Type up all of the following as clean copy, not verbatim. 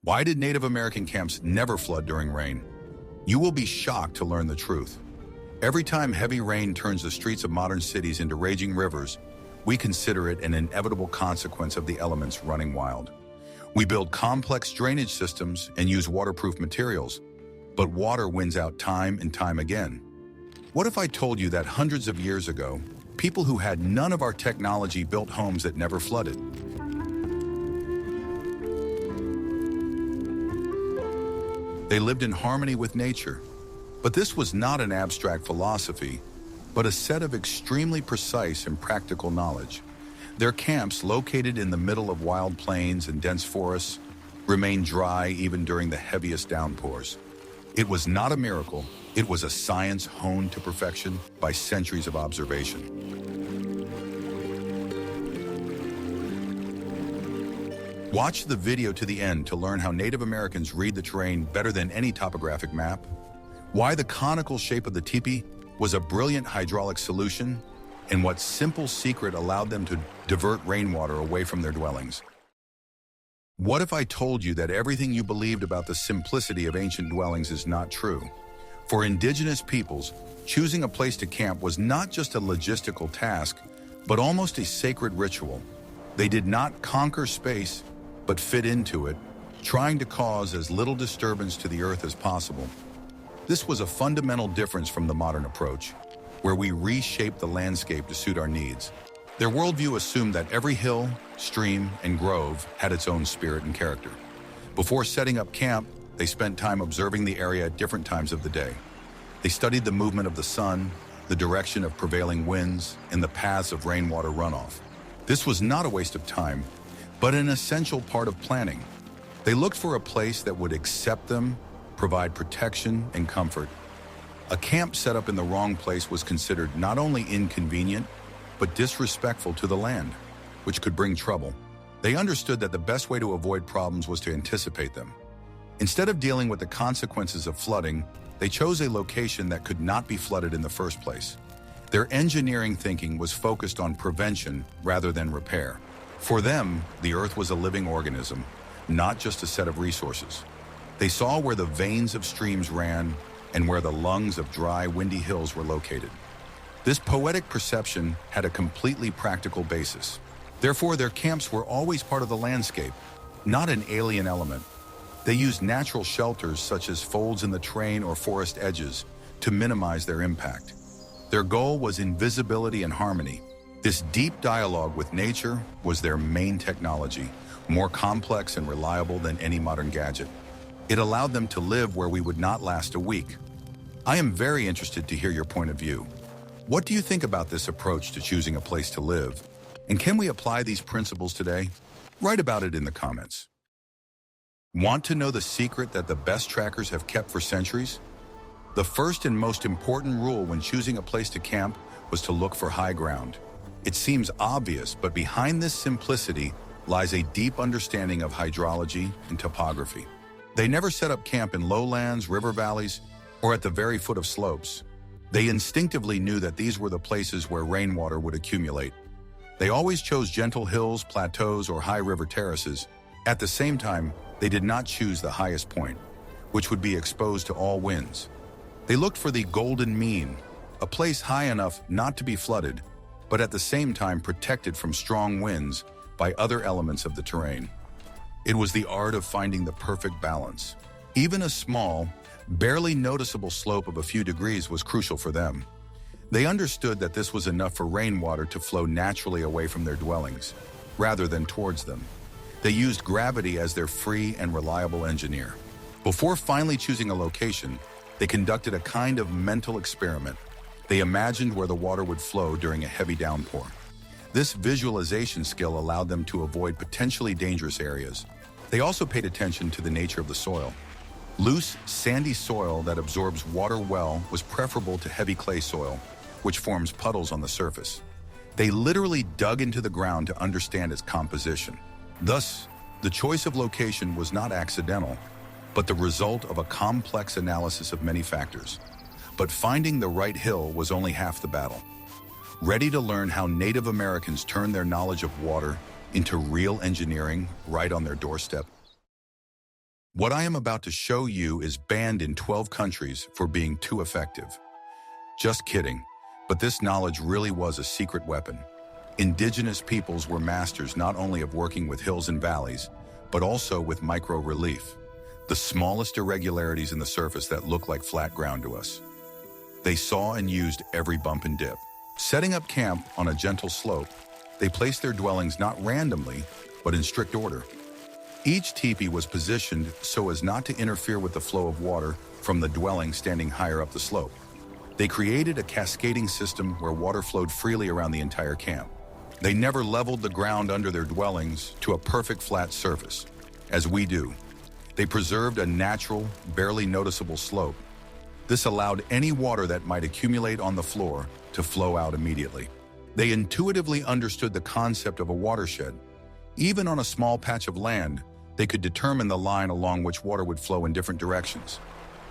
Why did Native American camps never flood during rain? You will be shocked to learn the truth. Every time heavy rain turns the streets of modern cities into raging rivers, we consider it an inevitable consequence of the elements running wild. We build complex drainage systems and use waterproof materials, but water wins out time and time again. What if I told you that hundreds of years ago, people who had none of our technology built homes that never flooded? They lived in harmony with nature. But this was not an abstract philosophy, but a set of extremely precise and practical knowledge. Their camps, located in the middle of wild plains and dense forests, remained dry even during the heaviest downpours. It was not a miracle, it was a science honed to perfection by centuries of observation. Watch the video to the end to learn how Native Americans read the terrain better than any topographic map, why the conical shape of the teepee was a brilliant hydraulic solution, and what simple secret allowed them to divert rainwater away from their dwellings. What if I told you that everything you believed about the simplicity of ancient dwellings is not true? For indigenous peoples, choosing a place to camp was not just a logistical task, but almost a sacred ritual. They did not conquer space, but fit into it, trying to cause as little disturbance to the earth as possible. This was a fundamental difference from the modern approach, where we reshape the landscape to suit our needs. Their worldview assumed that every hill, stream, and grove had its own spirit and character. Before setting up camp, they spent time observing the area at different times of the day. They studied the movement of the sun, the direction of prevailing winds, and the paths of rainwater runoff. This was not a waste of time, but an essential part of planning. They looked for a place that would accept them, provide protection and comfort. A camp set up in the wrong place was considered not only inconvenient, but disrespectful to the land, which could bring trouble. They understood that the best way to avoid problems was to anticipate them. Instead of dealing with the consequences of flooding, they chose a location that could not be flooded in the first place. Their engineering thinking was focused on prevention rather than repair. For them, the earth was a living organism, not just a set of resources. They saw where the veins of streams ran and where the lungs of dry, windy hills were located. This poetic perception had a completely practical basis. Therefore, their camps were always part of the landscape, not an alien element. They used natural shelters such as folds in the terrain or forest edges to minimize their impact. Their goal was invisibility and harmony. This deep dialogue with nature was their main technology, more complex and reliable than any modern gadget. It allowed them to live where we would not last a week. I am very interested to hear your point of view. What do you think about this approach to choosing a place to live? And can we apply these principles today? Write about it in the comments. Want to know the secret that the best trackers have kept for centuries? The first and most important rule when choosing a place to camp was to look for high ground. It seems obvious, but behind this simplicity lies a deep understanding of hydrology and topography. They never set up camp in lowlands, river valleys, or at the very foot of slopes. They instinctively knew that these were the places where rainwater would accumulate. They always chose gentle hills, plateaus, or high river terraces. At the same time, they did not choose the highest point, which would be exposed to all winds. They looked for the golden mean, a place high enough not to be flooded, but at the same time protected from strong winds by other elements of the terrain. It was the art of finding the perfect balance. Even a small, barely noticeable slope of a few degrees was crucial for them. They understood that this was enough for rainwater to flow naturally away from their dwellings, rather than towards them. They used gravity as their free and reliable engineer. Before finally choosing a location, they conducted a kind of mental experiment. They imagined where the water would flow during a heavy downpour. This visualization skill allowed them to avoid potentially dangerous areas. They also paid attention to the nature of the soil. Loose, sandy soil that absorbs water well was preferable to heavy clay soil, which forms puddles on the surface. They literally dug into the ground to understand its composition. Thus, the choice of location was not accidental, but the result of a complex analysis of many factors. But finding the right hill was only half the battle. Ready to learn how Native Americans turned their knowledge of water into real engineering right on their doorstep? What I am about to show you is banned in 12 countries for being too effective. Just kidding, but this knowledge really was a secret weapon. Indigenous peoples were masters not only of working with hills and valleys, but also with micro-relief, the smallest irregularities in the surface that look like flat ground to us. They saw and used every bump and dip. Setting up camp on a gentle slope, they placed their dwellings not randomly, but in strict order. Each teepee was positioned so as not to interfere with the flow of water from the dwelling standing higher up the slope. They created a cascading system where water flowed freely around the entire camp. They never leveled the ground under their dwellings to a perfect flat surface, as we do. They preserved a natural, barely noticeable slope. This allowed any water that might accumulate on the floor to flow out immediately. They intuitively understood the concept of a watershed. Even on a small patch of land, they could determine the line along which water would flow in different directions.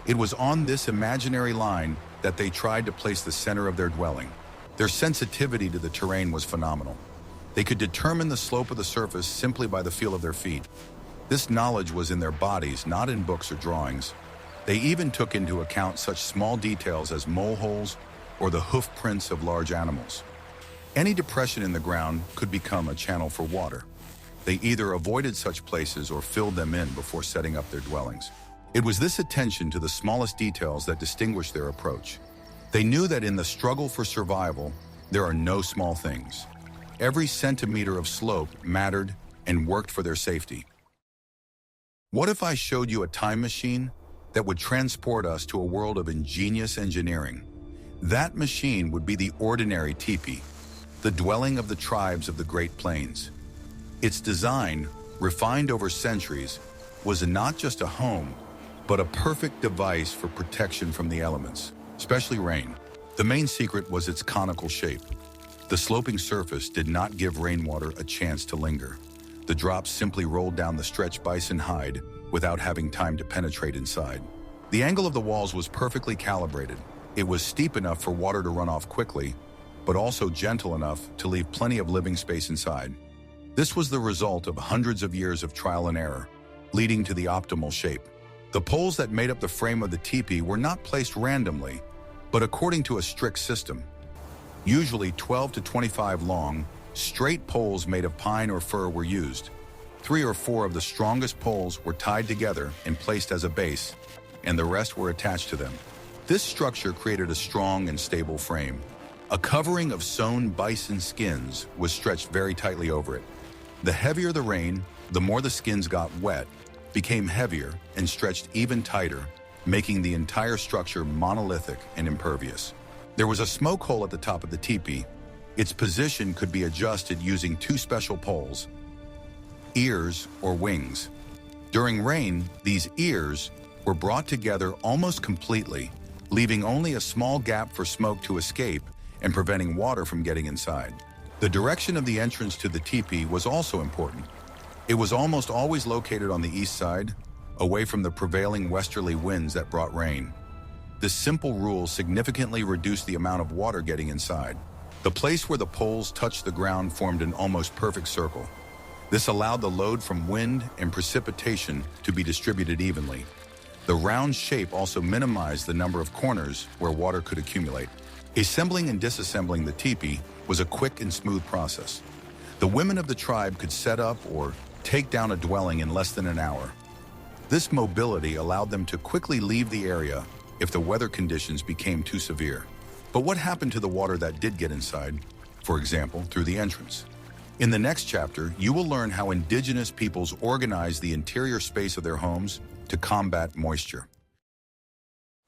It was on this imaginary line that they tried to place the center of their dwelling. Their sensitivity to the terrain was phenomenal. They could determine the slope of the surface simply by the feel of their feet. This knowledge was in their bodies, not in books or drawings. They even took into account such small details as mole holes or the hoof prints of large animals. Any depression in the ground could become a channel for water. They either avoided such places or filled them in before setting up their dwellings. It was this attention to the smallest details that distinguished their approach. They knew that in the struggle for survival, there are no small things. Every centimeter of slope mattered and worked for their safety. What if I showed you a time machine that would transport us to a world of ingenious engineering? That machine would be the ordinary teepee, the dwelling of the tribes of the Great Plains. Its design, refined over centuries, was not just a home, but a perfect device for protection from the elements, especially rain. The main secret was its conical shape. The sloping surface did not give rainwater a chance to linger. The drops simply rolled down the stretched bison hide without having time to penetrate inside. The angle of the walls was perfectly calibrated. It was steep enough for water to run off quickly, but also gentle enough to leave plenty of living space inside. This was the result of hundreds of years of trial and error, leading to the optimal shape. The poles that made up the frame of the teepee were not placed randomly, but according to a strict system. Usually 12 to 25 long, straight poles made of pine or fir were used. 3 or 4 of the strongest poles were tied together and placed as a base, and the rest were attached to them. This structure created a strong and stable frame. A covering of sewn bison skins was stretched very tightly over it. The heavier the rain, the more the skins got wet, became heavier and stretched even tighter, making the entire structure monolithic and impervious. There was a smoke hole at the top of the teepee. Its position could be adjusted using 2 special poles, ears or wings. During rain, these ears were brought together almost completely, leaving only a small gap for smoke to escape and preventing water from getting inside. The direction of the entrance to the teepee was also important. It was almost always located on the east side, away from the prevailing westerly winds that brought rain. This simple rule significantly reduced the amount of water getting inside. The place where the poles touched the ground formed an almost perfect circle. This allowed the load from wind and precipitation to be distributed evenly. The round shape also minimized the number of corners where water could accumulate. Assembling and disassembling the teepee was a quick and smooth process. The women of the tribe could set up or take down a dwelling in less than an hour. This mobility allowed them to quickly leave the area if the weather conditions became too severe. But what happened to the water that did get inside, for example, through the entrance? In the next chapter, you will learn how indigenous peoples organized the interior space of their homes to combat moisture.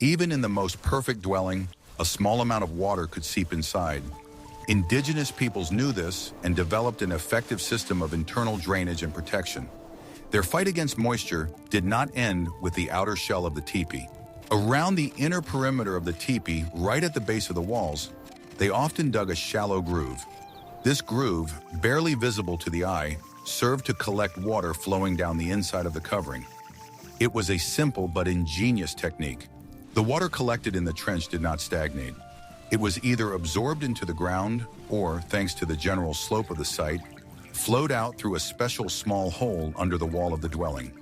Even in the most perfect dwelling, a small amount of water could seep inside. Indigenous peoples knew this and developed an effective system of internal drainage and protection. Their fight against moisture did not end with the outer shell of the teepee. Around the inner perimeter of the teepee, right at the base of the walls, they often dug a shallow groove. This groove, barely visible to the eye, served to collect water flowing down the inside of the covering. It was a simple but ingenious technique. The water collected in the trench did not stagnate. It was either absorbed into the ground or, thanks to the general slope of the site, flowed out through a special small hole under the wall of the dwelling.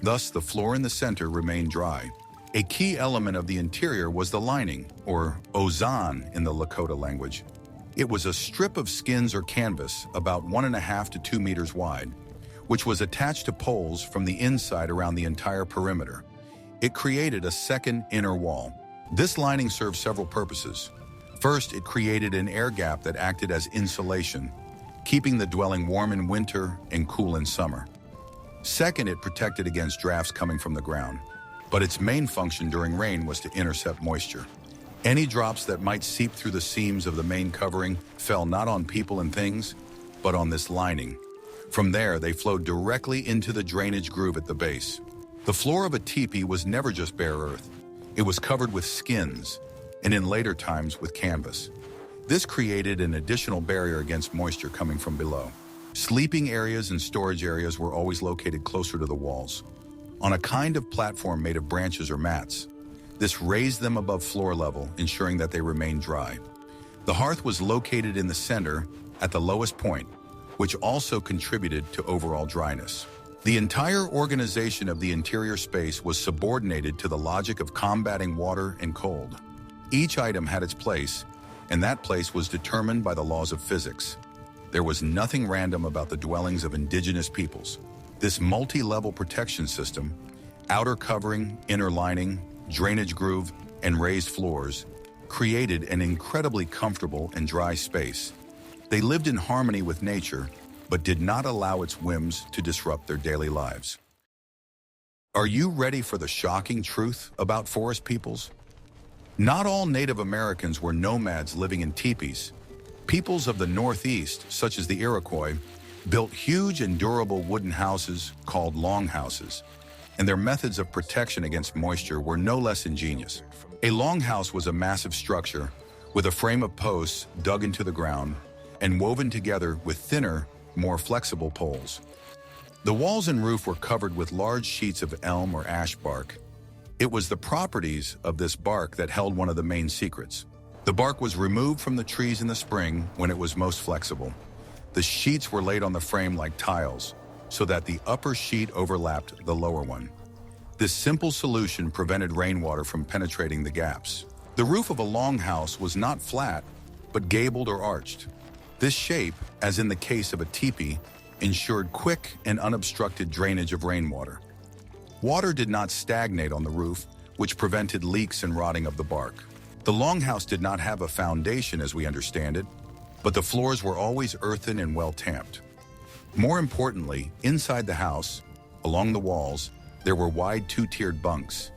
Thus, the floor in the center remained dry. A key element of the interior was the lining, or ozan in the Lakota language. It was a strip of skins or canvas about 1.5 to 2 meters wide, which was attached to poles from the inside around the entire perimeter. It created a second inner wall. This lining served several purposes. First, it created an air gap that acted as insulation, keeping the dwelling warm in winter and cool in summer. Second, it protected against drafts coming from the ground, but its main function during rain was to intercept moisture. Any drops that might seep through the seams of the main covering fell not on people and things, but on this lining. From there, they flowed directly into the drainage groove at the base. The floor of a teepee was never just bare earth. It was covered with skins, and in later times with canvas. This created an additional barrier against moisture coming from below. Sleeping areas and storage areas were always located closer to the walls, on a kind of platform made of branches or mats. This raised them above floor level, ensuring that they remained dry. The hearth was located in the center, at the lowest point, which also contributed to overall dryness. The entire organization of the interior space was subordinated to the logic of combating water and cold. Each item had its place, and that place was determined by the laws of physics. There was nothing random about the dwellings of indigenous peoples. This multi-level protection system, outer covering, inner lining, drainage groove, and raised floors, created an incredibly comfortable and dry space. They lived in harmony with nature, but did not allow its whims to disrupt their daily lives. Are you ready for the shocking truth about forest peoples? Not all Native Americans were nomads living in teepees. Peoples of the Northeast, such as the Iroquois, built huge and durable wooden houses called longhouses, and their methods of protection against moisture were no less ingenious. A longhouse was a massive structure with a frame of posts dug into the ground and woven together with thinner, more flexible poles. The walls and roof were covered with large sheets of elm or ash bark. It was the properties of this bark that held one of the main secrets. The bark was removed from the trees in the spring when it was most flexible. The sheets were laid on the frame like tiles, so that the upper sheet overlapped the lower one. This simple solution prevented rainwater from penetrating the gaps. The roof of a longhouse was not flat, but gabled or arched. This shape, as in the case of a teepee, ensured quick and unobstructed drainage of rainwater. Water did not stagnate on the roof, which prevented leaks and rotting of the bark. The longhouse did not have a foundation as we understand it, but the floors were always earthen and well tamped. More importantly, inside the house, along the walls, there were wide two-tiered bunks.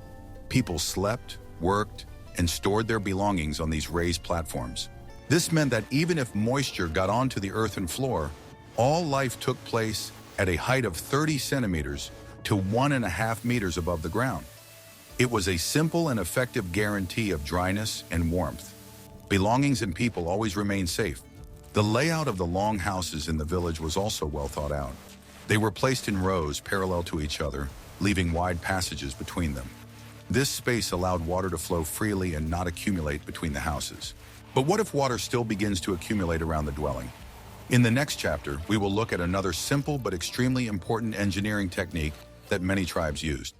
People slept, worked, and stored their belongings on these raised platforms. This meant that even if moisture got onto the earthen floor, all life took place at a height of 30 centimeters to 1.5 meters above the ground. It was a simple and effective guarantee of dryness and warmth. Belongings and people always remained safe. The layout of the long houses in the village was also well thought out. They were placed in rows parallel to each other, leaving wide passages between them. This space allowed water to flow freely and not accumulate between the houses. But what if water still begins to accumulate around the dwelling? In the next chapter, we will look at another simple but extremely important engineering technique that many tribes used.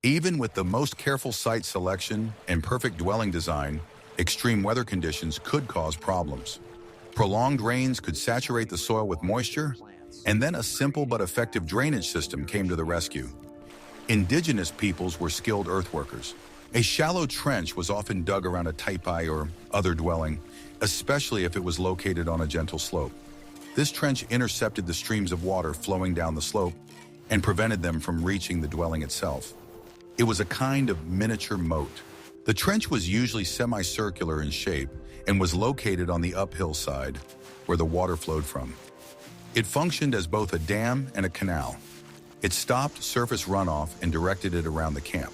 Even with the most careful site selection and perfect dwelling design, extreme weather conditions could cause problems. Prolonged rains could saturate the soil with moisture, and then a simple but effective drainage system came to the rescue. Indigenous peoples were skilled earthworkers. A shallow trench was often dug around a tepee or other dwelling, especially if it was located on a gentle slope. This trench intercepted the streams of water flowing down the slope and prevented them from reaching the dwelling itself. It was a kind of miniature moat. The trench was usually semicircular in shape and was located on the uphill side, where the water flowed from. It functioned as both a dam and a canal. It stopped surface runoff and directed it around the camp.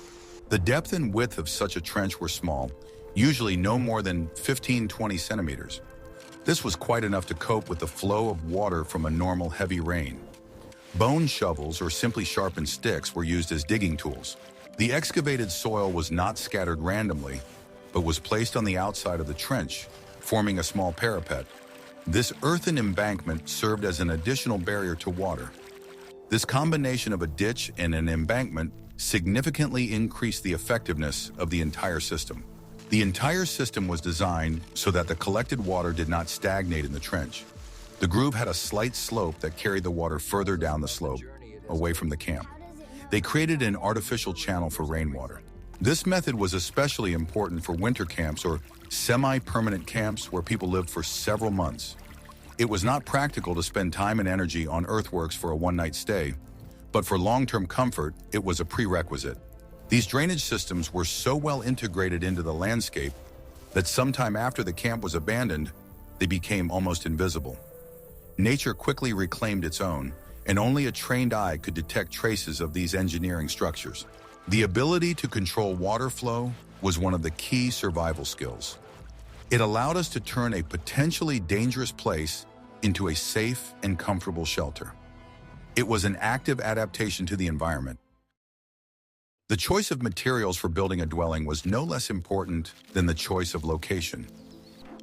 The depth and width of such a trench were small, usually no more than 15-20 centimeters. This was quite enough to cope with the flow of water from a normal heavy rain. Bone shovels or simply sharpened sticks were used as digging tools. The excavated soil was not scattered randomly, but was placed on the outside of the trench, forming a small parapet. This earthen embankment served as an additional barrier to water. This combination of a ditch and an embankment significantly increased the effectiveness of the entire system. The entire system was designed so that the collected water did not stagnate in the trench. The groove had a slight slope that carried the water further down the slope, away from the camp. They created an artificial channel for rainwater. This method was especially important for winter camps or semi-permanent camps where people lived for several months. It was not practical to spend time and energy on earthworks for a one-night stay, but for long-term comfort, it was a prerequisite. These drainage systems were so well integrated into the landscape that sometime after the camp was abandoned, they became almost invisible. Nature quickly reclaimed its own, and only a trained eye could detect traces of these engineering structures. The ability to control water flow was one of the key survival skills. It allowed us to turn a potentially dangerous place into a safe and comfortable shelter. It was an active adaptation to the environment. The choice of materials for building a dwelling was no less important than the choice of location.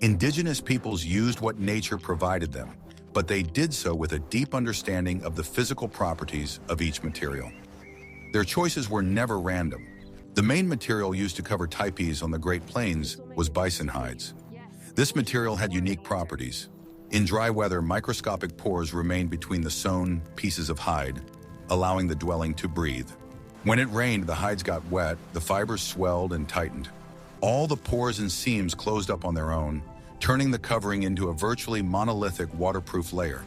Indigenous peoples used what nature provided them, but they did so with a deep understanding of the physical properties of each material. Their choices were never random. The main material used to cover tepees on the Great Plains was bison hides. This material had unique properties. In dry weather, microscopic pores remained between the sewn pieces of hide, allowing the dwelling to breathe. When it rained, the hides got wet, the fibers swelled and tightened. All the pores and seams closed up on their own, turning the covering into a virtually monolithic waterproof layer.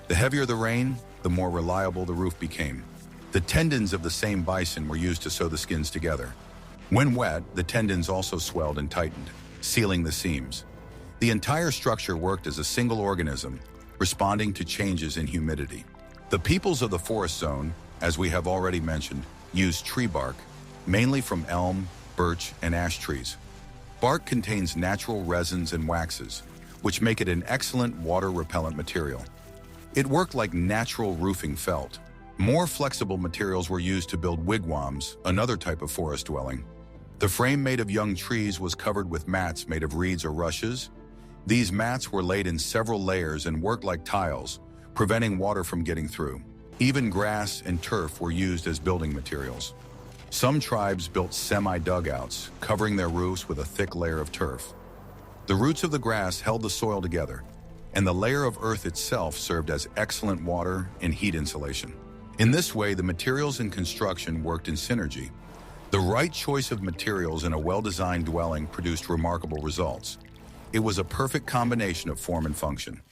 The heavier the rain, the more reliable the roof became. The tendons of the same bison were used to sew the skins together. When wet, the tendons also swelled and tightened, sealing the seams. The entire structure worked as a single organism, responding to changes in humidity. The peoples of the forest zone, as we have already mentioned, used tree bark, mainly from elm, birch, and ash trees. Bark contains natural resins and waxes, which make it an excellent water-repellent material. It worked like natural roofing felt. More flexible materials were used to build wigwams, another type of forest dwelling. The frame made of young trees was covered with mats made of reeds or rushes. These mats were laid in several layers and worked like tiles, preventing water from getting through. Even grass and turf were used as building materials. Some tribes built semi-dugouts, covering their roofs with a thick layer of turf. The roots of the grass held the soil together, and the layer of earth itself served as excellent water and heat insulation. In this way, the materials in construction worked in synergy. The right choice of materials in a well-designed dwelling produced remarkable results. It was a perfect combination of form and function.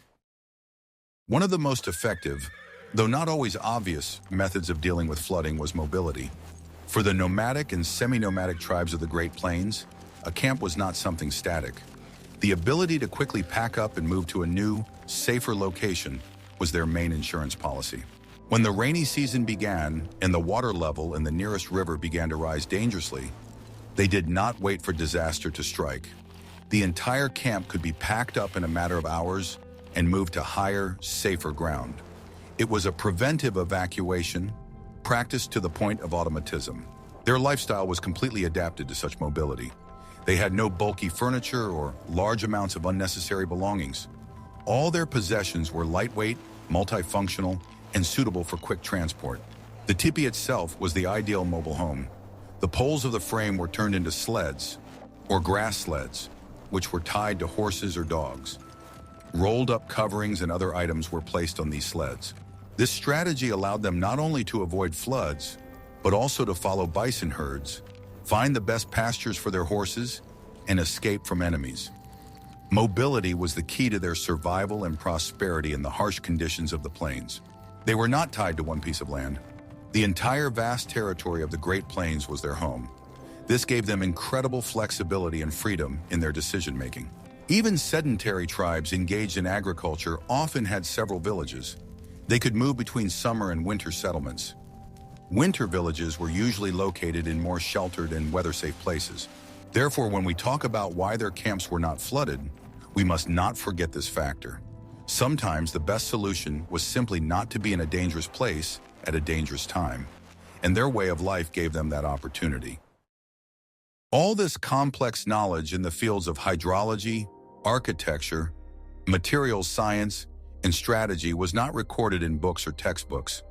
One of the most effective, though not always obvious, methods of dealing with flooding was mobility. For the nomadic and semi-nomadic tribes of the Great Plains, a camp was not something static. The ability to quickly pack up and move to a new, safer location was their main insurance policy. When the rainy season began and the water level in the nearest river began to rise dangerously, they did not wait for disaster to strike. The entire camp could be packed up in a matter of hours and moved to higher, safer ground. It was a preventive evacuation, practiced to the point of automatism. Their lifestyle was completely adapted to such mobility. They had no bulky furniture or large amounts of unnecessary belongings. All their possessions were lightweight, multifunctional, and suitable for quick transport. The tipi itself was the ideal mobile home. The poles of the frame were turned into sleds, or grass sleds, which were tied to horses or dogs. Rolled-up coverings and other items were placed on these sleds. This strategy allowed them not only to avoid floods, but also to follow bison herds, find the best pastures for their horses, and escape from enemies. Mobility was the key to their survival and prosperity in the harsh conditions of the plains. They were not tied to one piece of land. The entire vast territory of the Great Plains was their home. This gave them incredible flexibility and freedom in their decision-making. Even sedentary tribes engaged in agriculture often had several villages. They could move between summer and winter settlements. Winter villages were usually located in more sheltered and weather-safe places. Therefore, when we talk about why their camps were not flooded, we must not forget this factor. Sometimes the best solution was simply not to be in a dangerous place at a dangerous time, and their way of life gave them that opportunity. All this complex knowledge in the fields of hydrology, architecture, materials science, and strategy was not recorded in books or textbooks.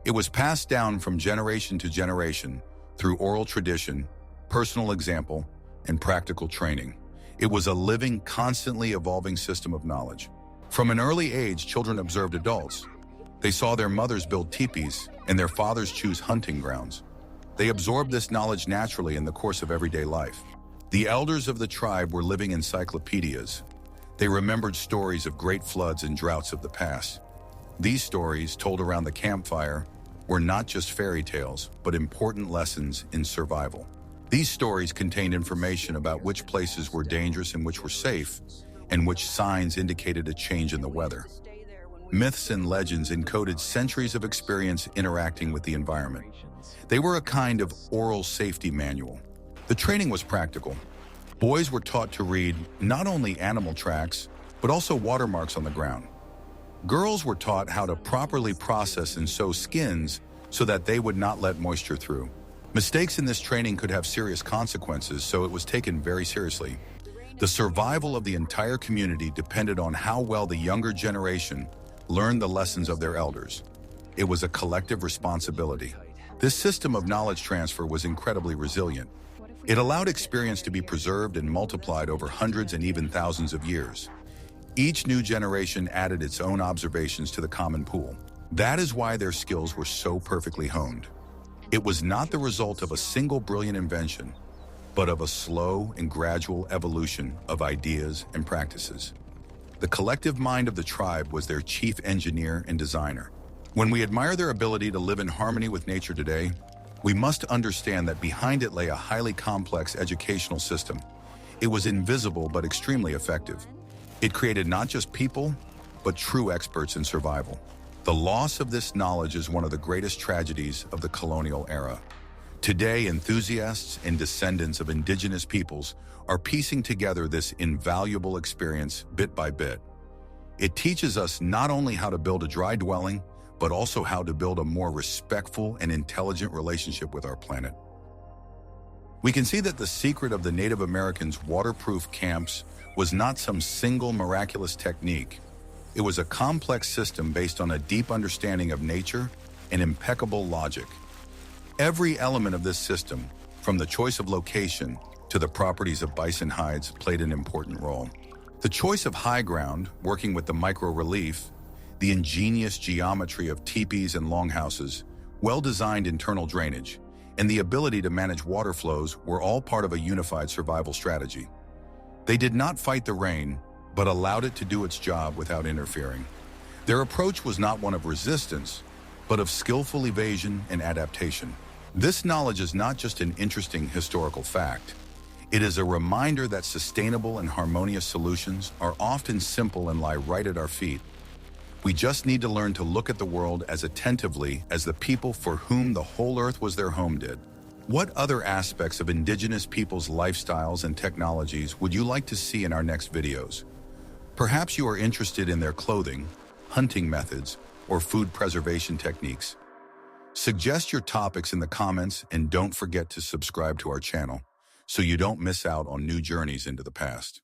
It was passed down from generation to generation through oral tradition, personal example, and practical training. It was a living, constantly evolving system of knowledge. From an early age, children observed adults. They saw their mothers build teepees and their fathers choose hunting grounds. They absorbed this knowledge naturally in the course of everyday life. The elders of the tribe were living encyclopedias. They remembered stories of great floods and droughts of the past. These stories, told around the campfire, were not just fairy tales, but important lessons in survival. These stories contained information about which places were dangerous and which were safe, and which signs indicated a change in the weather. Myths and legends encoded centuries of experience interacting with the environment. They were a kind of oral safety manual. The training was practical. Boys were taught to read not only animal tracks, but also watermarks on the ground. Girls were taught how to properly process and sew skins so that they would not let moisture through. Mistakes in this training could have serious consequences, so it was taken very seriously. The survival of the entire community depended on how well the younger generation learned the lessons of their elders. It was a collective responsibility. This system of knowledge transfer was incredibly resilient. It allowed experience to be preserved and multiplied over hundreds and even thousands of years. Each new generation added its own observations to the common pool. That is why their skills were so perfectly honed. It was not the result of a single brilliant invention, but of a slow and gradual evolution of ideas and practices. The collective mind of the tribe was their chief engineer and designer. When we admire their ability to live in harmony with nature today, we must understand that behind it lay a highly complex educational system. It was invisible but extremely effective. It created not just people, but true experts in survival. The loss of this knowledge is one of the greatest tragedies of the colonial era. Today, enthusiasts and descendants of indigenous peoples are piecing together this invaluable experience bit by bit. It teaches us not only how to build a dry dwelling, but also how to build a more respectful and intelligent relationship with our planet. We can see that the secret of the Native Americans' waterproof camps was not some single miraculous technique. It was a complex system based on a deep understanding of nature and impeccable logic. Every element of this system, from the choice of location to the properties of bison hides, played an important role. The choice of high ground, working with the micro-relief, the ingenious geometry of teepees and longhouses, well-designed internal drainage, and the ability to manage water flows were all part of a unified survival strategy. They did not fight the rain, but allowed it to do its job without interfering. Their approach was not one of resistance, but of skillful evasion and adaptation. This knowledge is not just an interesting historical fact. It is a reminder that sustainable and harmonious solutions are often simple and lie right at our feet. We just need to learn to look at the world as attentively as the people for whom the whole earth was their home did. What other aspects of indigenous peoples' lifestyles and technologies would you like to see in our next videos? Perhaps you are interested in their clothing, hunting methods, or food preservation techniques. Suggest your topics in the comments and don't forget to subscribe to our channel so you don't miss out on new journeys into the past.